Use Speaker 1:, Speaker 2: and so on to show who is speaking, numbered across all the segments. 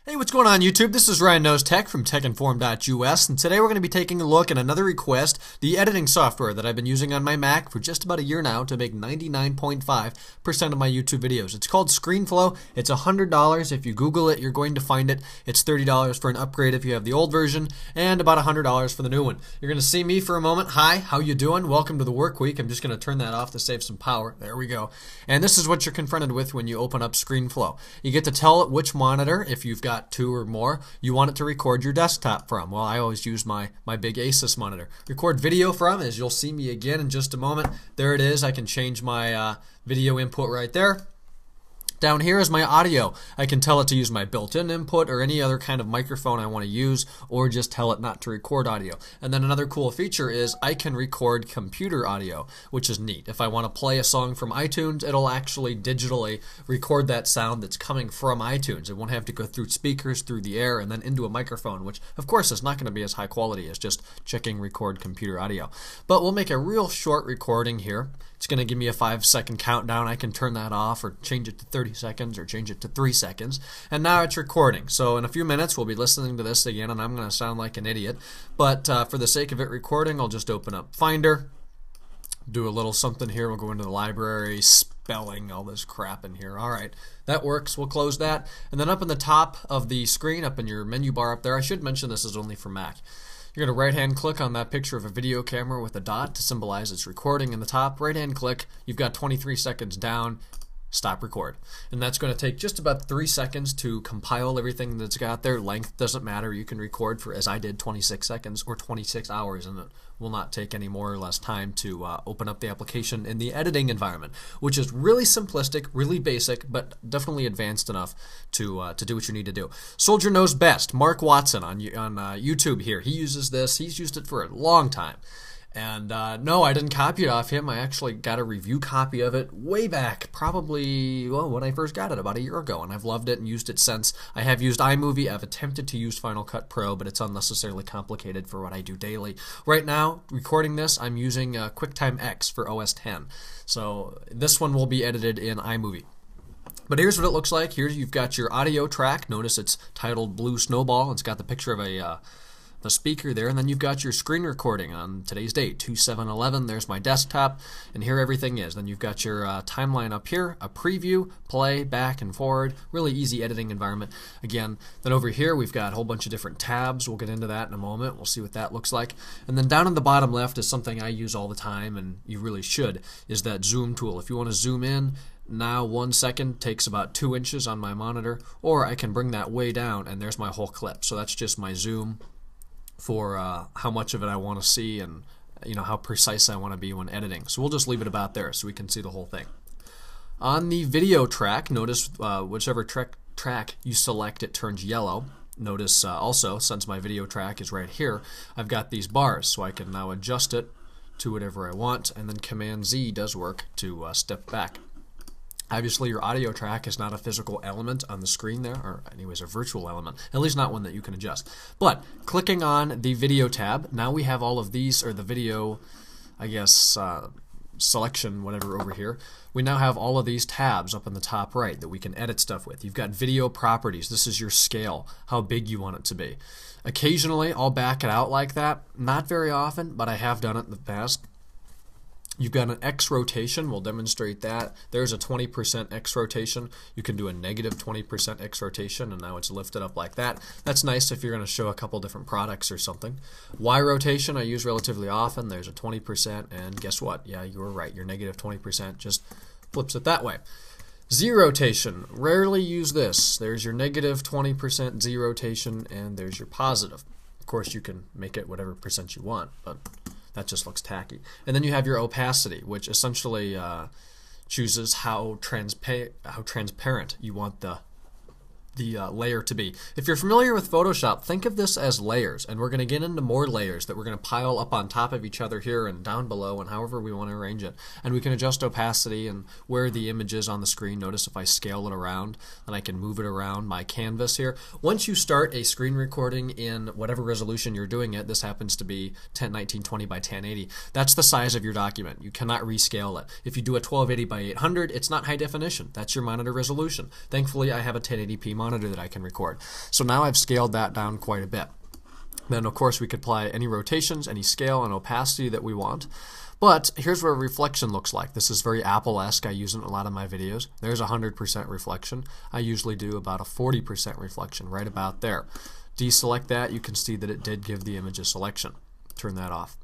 Speaker 1: Hey, what's going on YouTube? This is Ryan Knows Tech from TechInform.us, and today we're going to be taking a look at another request, the editing software that I've been using on my Mac for just about a year now to make 99.5% of my YouTube videos. It's called ScreenFlow. It's $100. If you Google it, you're going to find it. It's $30 for an upgrade if you have the old version, and about $100 for the new one. You're going to see me for a moment. Hi, how you doing? Welcome to the work week. I'm just going to turn that off to save some power. There we go. And this is what you're confronted with when you open up ScreenFlow. You get to tell it which monitor, if you've got two or more, you want it to record your desktop from. Well, I always use my big Asus monitor. Record video from, as you'll see me again in just a moment. There it is. I can change my video input right there. Down here is my audio. I can tell it to use my built-in input or any other kind of microphone I want to use, or just tell it not to record audio. And then another cool feature is I can record computer audio, which is neat. If I want to play a song from iTunes, it'll actually digitally record that sound that's coming from iTunes. It won't have to go through speakers, through the air, and then into a microphone, which of course is not going to be as high quality as just checking record computer audio. But we'll make a real short recording here. It's going to give me a 5-second countdown. I can turn that off or change it to 30 seconds or change it to 3 seconds. And now it's recording. So in a few minutes we'll be listening to this again and I'm going to sound like an idiot. But for the sake of it recording, I'll just open up Finder, do a little something here. We'll go into the library, spelling, all this crap in here. Alright, that works. We'll close that. And then up in the top of the screen, up in your menu bar up there, I should mention this is only for Mac. You're going to right-hand click on that picture of a video camera with a dot to symbolize it's recording in the top. Right-hand click, you've got 23 seconds down, stop record. And that's going to take just about 3 seconds to compile everything that's got there. Length doesn't matter. You can record for, as I did, 26 seconds or 26 hours, and it will not take any more or less time to open up the application in the editing environment, which is really simplistic, really basic, but definitely advanced enough to do what you need to do. Soldier Knows Best, Mark Watson on YouTube here. He uses this. He's used it for a long time. And no, I didn't copy it off him. I actually got a review copy of it way back, probably, well, when I first got it about a year ago, and I've loved it and used it since. I have used iMovie. I've attempted to use Final Cut Pro, but it's unnecessarily complicated for what I do daily. Right now, recording this, I'm using QuickTime X for OS X. So this one will be edited in iMovie. But here's what it looks like. Here you've got your audio track. Notice it's titled Blue Snowball. It's got the picture of the speaker there, and then you've got your screen recording on today's date, 2/7/11. There's my desktop, and here everything is. Then you've got your timeline up here, a preview, play, back and forward, really easy editing environment. Again, then over here we've got a whole bunch of different tabs. We'll get into that in a moment. We'll see what that looks like. And then down in the bottom left is something I use all the time, and you really should, is that zoom tool. If you want to zoom in, now 1 second takes about 2 inches on my monitor, or I can bring that way down, and there's my whole clip. So that's just my zoom for how much of it I want to see and how precise I want to be when editing. So we'll just leave it about there so we can see the whole thing. On the video track, notice whichever track you select, it turns yellow. Notice also, since my video track is right here, I've got these bars, so I can now adjust it to whatever I want, and then Command Z does work to step back. Obviously, your audio track is not a physical element on the screen there, or anyways, a virtual element, at least not one that you can adjust. But clicking on the video tab, now we have all of these, or the video, I guess, selection, whatever over here. We now have all of these tabs up in the top right that we can edit stuff with. You've got video properties. This is your scale, how big you want it to be. Occasionally, I'll back it out like that. Not very often, but I have done it in the past. You've got an X rotation. We'll demonstrate that. There's a 20% X rotation. You can do a negative 20% X rotation, and now it's lifted up like that. That's nice if you're going to show a couple different products or something. Y rotation I use relatively often. There's a 20%, and guess what? Yeah, you were right. Your negative 20% just flips it that way. Z rotation. Rarely use this. There's your negative 20% Z rotation, and there's your positive. Of course, you can make it whatever percent you want, but that just looks tacky. And then you have your opacity, which essentially chooses how transparent you want the layer to be. If you're familiar with Photoshop, think of this as layers, and we're going to get into more layers that we're going to pile up on top of each other here and down below and however we want to arrange it. And we can adjust opacity and where the image is on the screen. Notice if I scale it around, then I can move it around my canvas here. Once you start a screen recording in whatever resolution you're doing it, this happens to be 1920 by 1080, that's the size of your document. You cannot rescale it. If you do a 1280 by 800, it's not high definition. That's your monitor resolution. Thankfully, I have a 1080p monitor that I can record. So now I've scaled that down quite a bit. Then of course we could apply any rotations, any scale and opacity that we want. But here's what a reflection looks like. This is very Apple-esque. I use it in a lot of my videos. There's 100% reflection. I usually do about a 40% reflection, right about there. Deselect that, you can see that it did give the image a selection. Turn that off.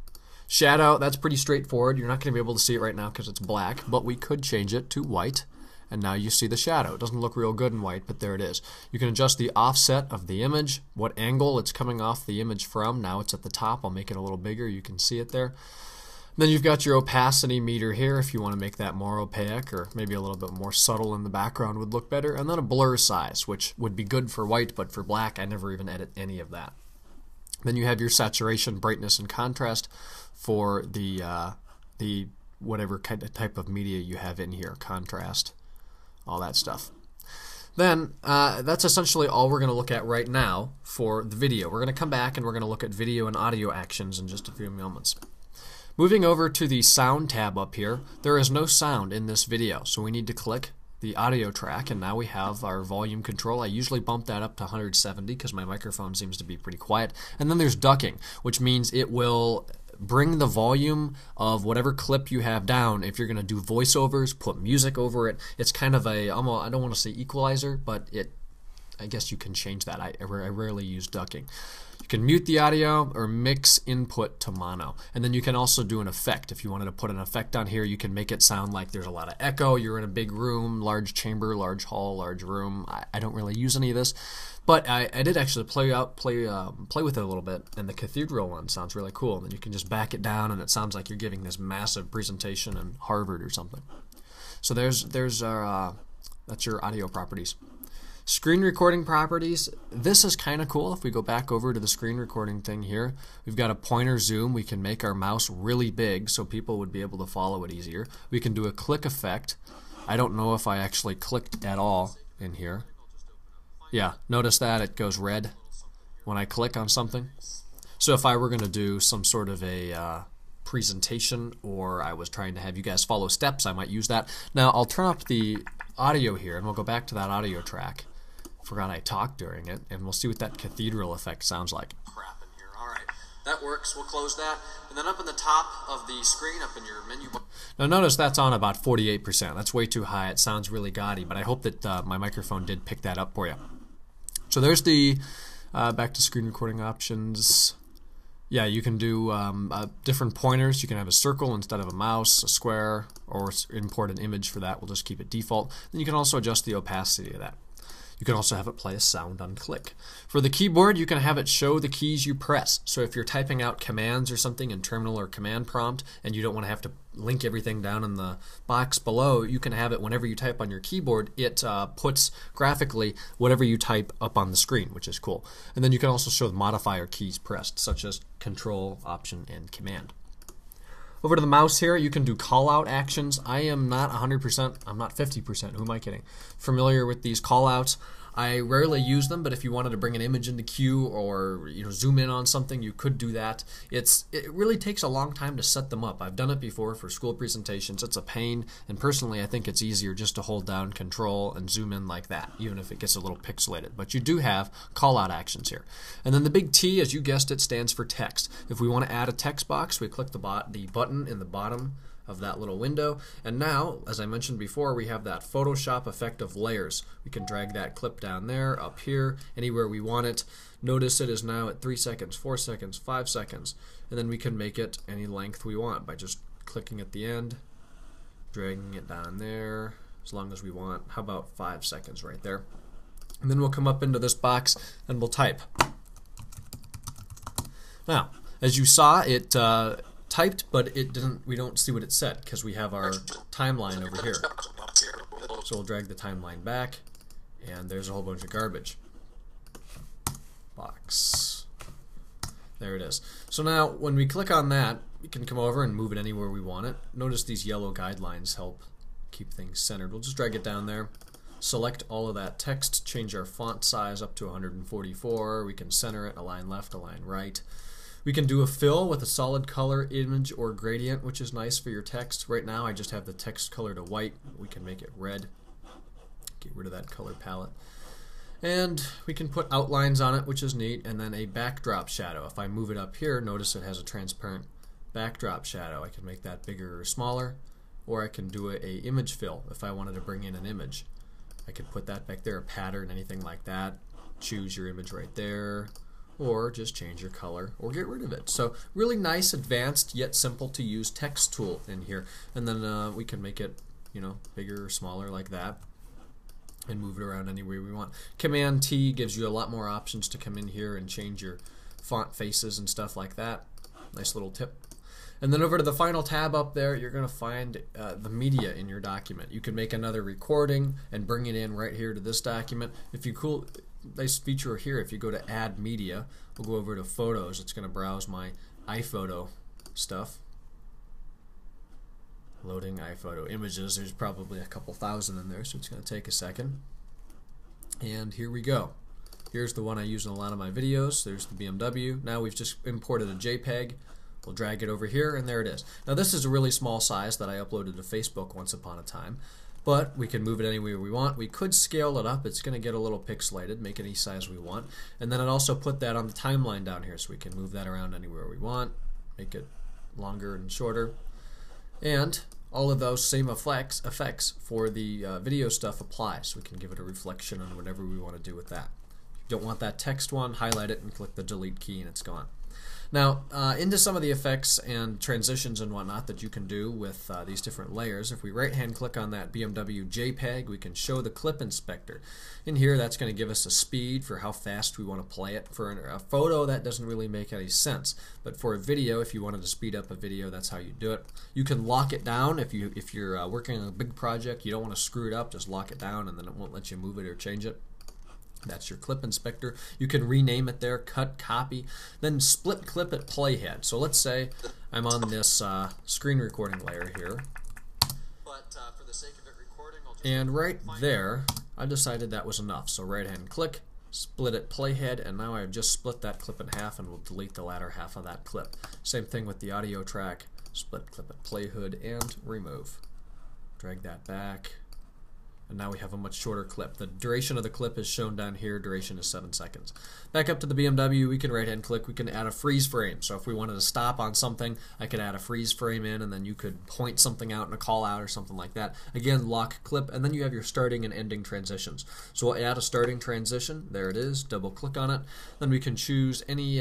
Speaker 1: Shadow, that's pretty straightforward. You're not going to be able to see it right now because it's black, but we could change it to white, and now you see the shadow. It doesn't look real good in white, but there it is. You can adjust the offset of the image, what angle it's coming off the image from. Now it's at the top. I'll make it a little bigger. You can see it there. Then you've got your opacity meter here if you want to make that more opaque, or maybe a little bit more subtle in the background would look better. And then a blur size, which would be good for white, but for black I never even edit any of that. Then you have your saturation, brightness, and contrast for the whatever kind of type of media you have in here, contrast, all that stuff. Then that's essentially all we're going to look at right now for the video. We're going to come back and we're going to look at video and audio actions in just a few moments. Moving over to the sound tab up here, there is no sound in this video, so we need to click the audio track, and now we have our volume control. I usually bump that up to 170 because my microphone seems to be pretty quiet. And then there's ducking, which means it will bring the volume of whatever clip you have down. If you're going to do voiceovers, put music over it. It's kind of a, I don't want to say equalizer, but I guess you can change that. I rarely use ducking. You can mute the audio or mix input to mono. And then you can also do an effect. If you wanted to put an effect on here, you can make it sound like there's a lot of echo, you're in a big room, large chamber, large hall, large room. I don't really use any of this, but I did actually play with it a little bit, and the cathedral one sounds really cool. And then you can just back it down and it sounds like you're giving this massive presentation in Harvard or something. So there's our, that's your audio properties. Screen recording properties, this is kind of cool. If we go back over to the screen recording thing here, we've got a pointer zoom. We can make our mouse really big so people would be able to follow it easier. We can do a click effect. I don't know if I actually clicked at all in here. Yeah, notice that it goes red when I click on something. So if I were going to do some sort of a presentation, or I was trying to have you guys follow steps, I might use that. Now I'll turn up the audio here and we'll go back to that audio track. Forgot I talked during it, and we'll see what that cathedral effect sounds like. Crap in here. All right, that works. We'll close that, and then up in the top of the screen, up in your menu bar. Now notice that's on about 48%. That's way too high. It sounds really gaudy, but I hope that my microphone did pick that up for you. So there's the back to screen recording options. Yeah, you can do different pointers. You can have a circle instead of a mouse, a square, or import an image for that. We'll just keep it default. Then you can also adjust the opacity of that. You can also have it play a sound on click. For the keyboard, you can have it show the keys you press. So if you're typing out commands or something in terminal or command prompt and you don't want to have to link everything down in the box below, you can have it whenever you type on your keyboard, it puts graphically whatever you type up on the screen, which is cool. And then you can also show the modifier keys pressed, such as Control, Option, and Command. Over to the mouse here, you can do call-out actions. I am not 100%, I'm not 50%, who am I kidding, familiar with these call-outs. I rarely use them, but if you wanted to bring an image into queue or zoom in on something, you could do that. It really takes a long time to set them up. I've done it before for school presentations. It's a pain, and personally I think it's easier just to hold down Control and zoom in like that, even if it gets a little pixelated. But you do have call-out actions here. And then the big T, as you guessed it, stands for text. If we want to add a text box, we click the button in the bottom of that little window, and now, as I mentioned before, we have that Photoshop effect of layers. We can drag that clip down there, up here, anywhere we want it. Notice it is now at 3 seconds, 4 seconds, 5 seconds, and then we can make it any length we want by just clicking at the end, dragging it down there, as long as we want. How about 5 seconds right there? And then we'll come up into this box and we'll type. Now, as you saw, it typed, but it didn't. We don't see what it said because we have our timeline over here. So we'll drag the timeline back, and there's a whole bunch of garbage. Box. There it is. So now, when we click on that, we can come over and move it anywhere we want it. Notice these yellow guidelines help keep things centered. We'll just drag it down there. Select all of that text. Change our font size up to 144. We can center it, align left, align right. We can do a fill with a solid color, image, or gradient, which is nice for your text. Right now I just have the text color to white. We can make it red. Get rid of that color palette. And we can put outlines on it, which is neat, and then a backdrop shadow. If I move it up here, notice it has a transparent backdrop shadow. I can make that bigger or smaller, or I can do a image fill if I wanted to bring in an image. I could put that back there, a pattern, anything like that. Choose your image right there, or just change your color, or get rid of it. So really nice, advanced, yet simple to use text tool in here. And then we can make it, you know, bigger or smaller like that, and move it around any way we want. Command T gives you a lot more options to come in here and change your font faces and stuff like that. Nice little tip. And then over to the final tab up there, you're going to find the media in your document. You can make another recording and bring it in right here to this document. If you nice feature here, if you go to Add Media, we'll go over to Photos. It's going to browse my iPhoto stuff. Loading iPhoto images. There's probably a couple thousand in there, so it's going to take a second. And here we go. Here's the one I use in a lot of my videos. There's the BMW. Now we've just imported a JPEG. We'll drag it over here, and there it is. Now this is a really small size that I uploaded to Facebook once upon a time, but we can move it anywhere we want. We could scale it up. It's going to get a little pixelated, make it any size we want. And then I'd also put that on the timeline down here, so we can move that around anywhere we want, make it longer and shorter. And all of those same effects for the video stuff apply, so we can give it a reflection on whatever we want to do with that. If you don't want that text one, highlight it and click the delete key and it's gone. Now, into some of the effects and transitions and whatnot that you can do with these different layers. If we right-hand click on that BMW JPEG, we can show the clip inspector. In here, that's going to give us a speed for how fast we want to play it. For a photo, that doesn't really make any sense. But for a video, if you wanted to speed up a video, that's how you do it. You can lock it down if you're working on a big project. You don't want to screw it up, just lock it down and then it won't let you move it or change it. That's your clip inspector. You can rename it there, cut, copy, then split clip at playhead. So let's say I'm on this screen recording layer here. But for the sake of it recording, and right there, I decided that was enough. So right hand click, split at playhead, and now I've just split that clip in half and we'll delete the latter half of that clip. Same thing with the audio track, split clip at playhood and remove. Drag that back. And now we have a much shorter clip. The duration of the clip is shown down here. Duration is 7 seconds. Back up to the BMW, we can right-hand click. We can add a freeze frame. So if we wanted to stop on something, I could add a freeze frame in, and then you could point something out in a call out or something like that. Again, lock clip, and then you have your starting and ending transitions. So we'll add a starting transition. There it is. Double click on it. Then we can choose any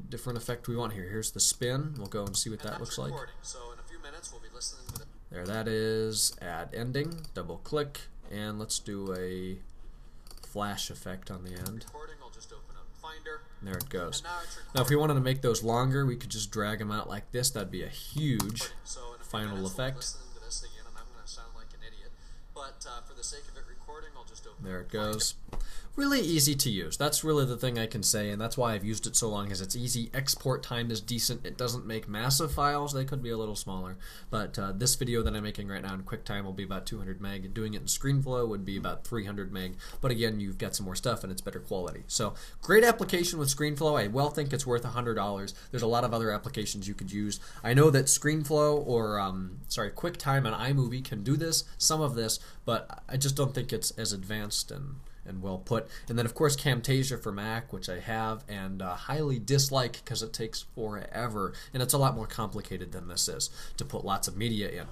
Speaker 1: different effect we want here. Here's the spin. We'll go and see what that looks like. So in a few minutes, we'll be listening to there that is. Add ending, double click, and let's do a flash effect on the end. There it goes. Now if we wanted to make those longer, we could just drag them out like this. That'd be a huge final effect. There it goes. Really easy to use. That's really the thing I can say, and that's why I've used it so long, is it's easy. Export time is decent. It doesn't make massive files. They could be a little smaller. But this video that I'm making right now in QuickTime will be about 200 meg. Doing it in ScreenFlow would be about 300 meg. But again, you've got some more stuff and it's better quality. So great application with ScreenFlow. I well think it's worth $100. There's a lot of other applications you could use. I know that ScreenFlow or QuickTime and iMovie can do this, some of this, but I just don't think it's as advanced and well put. And then of course Camtasia for Mac, which I have and highly dislike because it takes forever and it's a lot more complicated than this is to put lots of media in.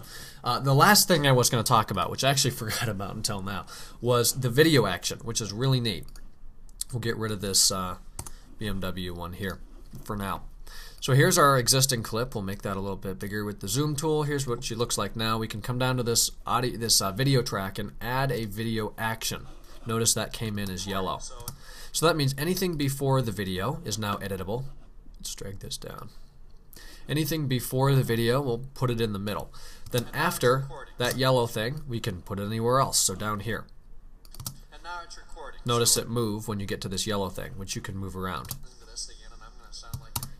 Speaker 1: The last thing I was going to talk about, which I actually forgot about until now, was the video action, which is really neat. We'll get rid of this BMW one here for now. So here's our existing clip. We'll make that a little bit bigger with the zoom tool. Here's what she looks like now. We can come down to this video track and add a video action. Notice that came in as yellow. So that means anything before the video is now editable. Let's drag this down. Anything before the video, we'll put it in the middle. Then after that yellow thing, we can put it anywhere else. So down here. Notice it move when you get to this yellow thing, which you can move around.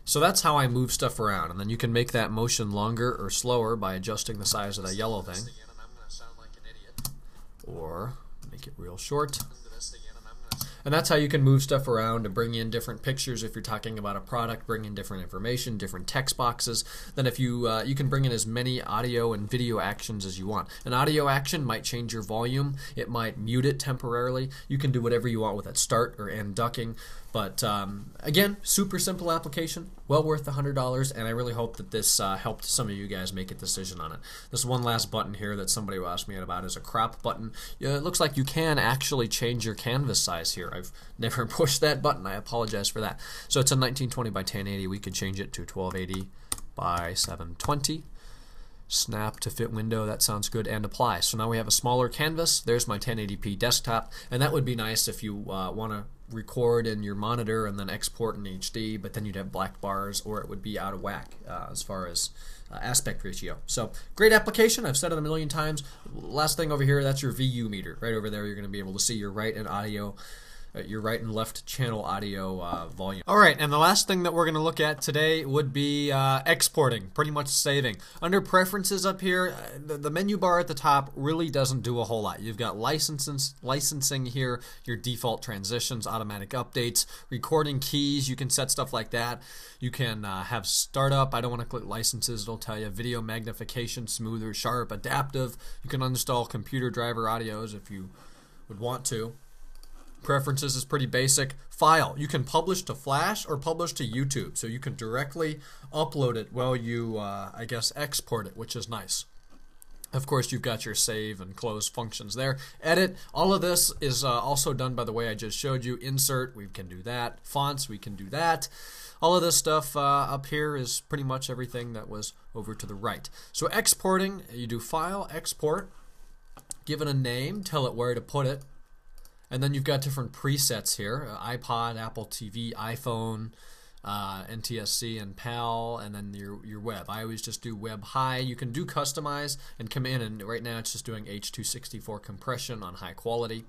Speaker 1: So that's how I move stuff around. And then you can make that motion longer or slower by adjusting the size of that yellow thing. Or make it real short. And that's how you can move stuff around and bring in different pictures if you're talking about a product, bring in different information, different text boxes. Then if you can bring in as many audio and video actions as you want. An audio action might change your volume. It might mute it temporarily. You can do whatever you want with it, start or end ducking. But again, super simple application, well worth the $100, and I really hope that this helped some of you guys make a decision on it. This one last button here that somebody asked me about is a crop button. It looks like you can actually change your canvas size here. I've never pushed that button. I apologize for that. So it's a 1920 by 1080. We could change it to 1280 by 720. Snap to fit window, that sounds good, and apply. So now we have a smaller canvas. There's my 1080p desktop, and that would be nice if you want to record in your monitor and then export in HD, but then you'd have black bars or it would be out of whack as far as aspect ratio. So great application. I've said it a million times. Last thing over here, that's your VU meter. Right over there, you're going to be able to see your right and left channel audio volume. Alright, and the last thing that we're going to look at today would be exporting, pretty much saving. Under preferences up here, the menu bar at the top really doesn't do a whole lot. You've got licensing here, your default transitions, automatic updates, recording keys, you can set stuff like that. You can have startup, I don't want to click licenses, it'll tell you video magnification, smoother, sharp, adaptive. You can uninstall computer driver audios if you would want to. Preferences is pretty basic. File, you can publish to Flash or publish to YouTube, so you can directly upload it while you, I guess, export it, which is nice. Of course, you've got your save and close functions there. Edit, all of this is also done by the way I just showed you. Insert, we can do that. Fonts, we can do that. All of this stuff up here is pretty much everything that was over to the right. So exporting, you do File, Export, give it a name, tell it where to put it. And then you've got different presets here, iPod, Apple TV, iPhone, NTSC, and PAL, and then your web. I always just do web high. You can do customize and come in, and right now it's just doing H.264 compression on high quality.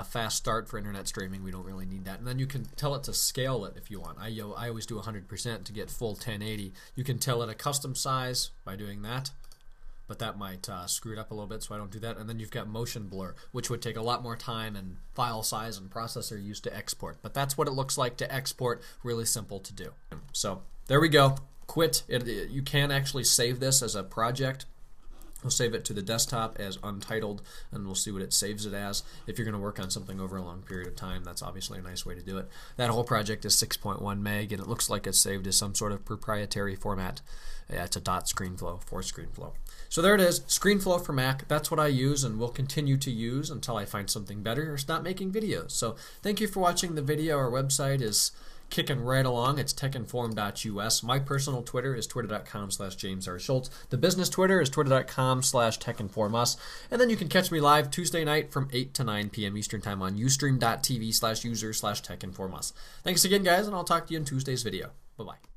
Speaker 1: Fast start for internet streaming, we don't really need that. And then you can tell it to scale it if you want. I always do 100% to get full 1080. You can tell it a custom size by doing that. But that might screw it up a little bit, so I don't do that. And then you've got motion blur, which would take a lot more time and file size and processor used to export. But that's what it looks like to export, really simple to do. So there we go. Quit. You can actually save this as a project. We'll save it to the desktop as untitled, and we'll see what it saves it as. If you're going to work on something over a long period of time, that's obviously a nice way to do it. That whole project is 6.1 meg, and it looks like it's saved as some sort of proprietary format. Yeah, it's a .ScreenFlow for ScreenFlow. So there it is, ScreenFlow for Mac. That's what I use and will continue to use until I find something better or stop making videos. So thank you for watching the video. Our website is kicking right along. It's techinform.us. My personal Twitter is twitter.com/JamesRSchultz. The business Twitter is twitter.com/techinformus. And then you can catch me live Tuesday night from 8 to 9 p.m. Eastern Time on ustream.tv/user/techinformus. Thanks again, guys, and I'll talk to you in Tuesday's video. Bye-bye.